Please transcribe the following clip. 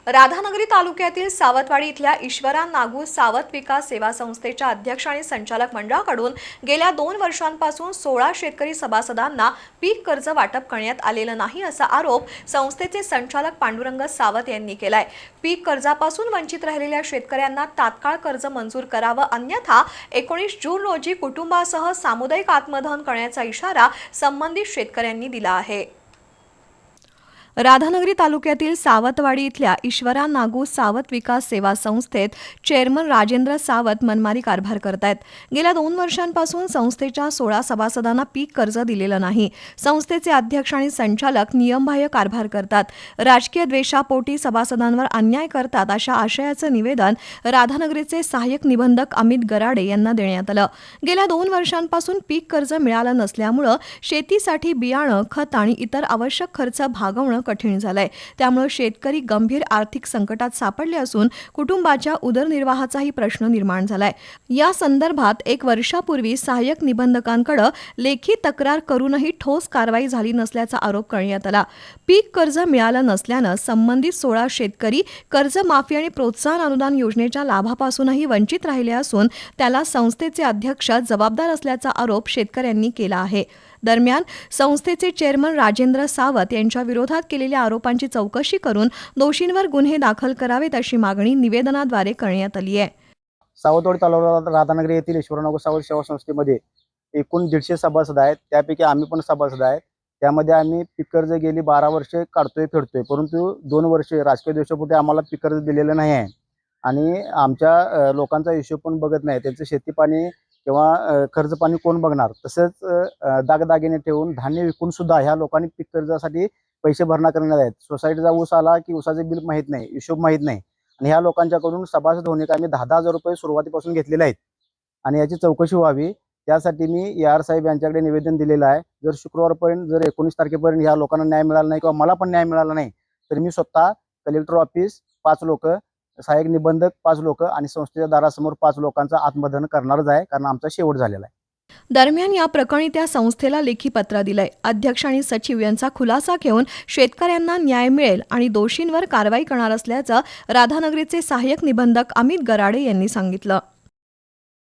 राधानगरी तालुक्यातील सावतवाडी इथल्या ईश्वरा नागू सावत विकास सेवा संस्थेच्या अध्यक्ष आणि संचालक मंडळाकडून गेल्या 2 वर्षांपासून 16 शेतकरी सभासदांना पीक कर्ज वाटप करण्यात आलेलं नाही असा आरोप संस्थेचे संचालक पांडुरंग सावत यांनी केलाय। पीक कर्जापासून वंचित राहिलेल्या शेतकऱ्यांना तात्काळ कर्ज मंजूर करावं, अन्यथा 19 जून रोजी कुटुंबासह सामुदायिक आत्मदहन करण्याचा इशारा संबंधित शेतकऱ्यांनी दिला आहे। राधानगरी तालुक्यातील सावतवाडी इथल्या ईश्वरा नागू सावत विकास सेवा संस्थेत चेअरमन राजेंद्र सावत मनमारी कारभार करतायत। गेल्या 2 वर्षांपासून संस्थेच्या 16 सभासदांना पीक कर्ज दिलेलं नाही। संस्थेचे अध्यक्ष आणि संचालक नियमबाह्य कारभार करतात, राजकीय द्वेषापोटी सभासदांवर अन्याय करतात अशा आशयाचं निवेदन राधानगरीचे सहाय्यक निबंधक अमित गराडे यांना देण्यात आलं। गेल्या 2 वर्षांपासून पीक कर्ज मिळालं नसल्यामुळे शेतीसाठी बियाणं, खत आणि इतर आवश्यक खर्च भागवणं कठीण झालंय। त्यामुळे शेतकरी गंभीर आर्थिक संकटात सापडले असून कुटुंबाच्या उदरनिर्वाहाचाही प्रश्न निर्माण झालाय। या संदर्भात 1 वर्षापूर्वी सहाय्यक निबंधकांकडे लेखी तक्रार करूनही ठोस कारवाई झाली नसल्याचा आरोप करण्यात आला। पीक कर्ज मिळालं नसल्यानं संबंधित 16 शेतकरी कर्जमाफी आणि प्रोत्साहन अनुदान योजनेच्या लाभापासूनही वंचित राहिले असून त्याला संस्थेचे अध्यक्ष जबाबदार असल्याचा आरोप शेतकऱ्यांनी केला आहे। दरम्यान संस्थेचे चेअरमन राजेंद्र सावत यांच्या विरोधात केलेल्या आरोपांची चौकशी करून दोषींवर गुन्हे दाखल करावेत अशी मागणी निवेदनाद्वारे करण्यात आली आहे। सावतवाडी तालुका राधानगरी येथील ईश्वरा नागू सावत सेवा संस्थेमध्ये एकूण 150 सभासद आहेत। त्यापैकी आम्ही पण सभासद आहे। त्यामध्ये आम्ही पीक कर्ज गेली 12 वर्षे काढतोय फिरतोय, परंतु 2 वर्षे राजकीय द्वेषापोटी आम्हाला पीक कर्ज दिलेलं नाही आहे आणि आमच्या लोकांचा हिशोब पण बघत नाही। त्यांचं शेतीपाणी किंवा कर्ज पाणी कोण बघणार। तसेच दागदागिने ठेवून धान्य विकून सुद्धा ह्या लोकांनी पीक कर्जासाठी पैसे भरणा करणार आहेत। सोसायटीचा ऊस आला की ऊसाचे बिल माहीत नाही, हिशोब माहीत नाही आणि ह्या लोकांच्याकडून सभासद होणे आम्ही 10,000 रुपये सुरुवातीपासून घेतलेले आहेत आणि याची चौकशी व्हावी। त्यासाठी मी AR साहेब यांच्याकडे निवेदन दिलेलं आहे। जर शुक्रवारपर्यंत जर 19 तारखेपर्यंत ह्या लोकांना न्याय मिळाला नाही किंवा मला पण न्याय मिळाला नाही तर मी स्वतः कलेक्टर ऑफिस 5 लोक, सहाय्यक निबंधक 5 लोक आणि संस्थेच्या दारासमोर 5 लोकांचं आत्मदहन करणारच आहे, कारण आमचा शेवट झालेला आहे। दरम्यान या प्रकरणी त्या संस्थेला लेखी पत्र दिलंय। अध्यक्ष आणि सचिव यांचा खुलासा घेऊन शेतकऱ्यांना न्याय मिळेल आणि दोषींवर कारवाई करणार असल्याचं राधानगरीचे सहाय्यक निबंधक अमित गराडे यांनी सांगितलं।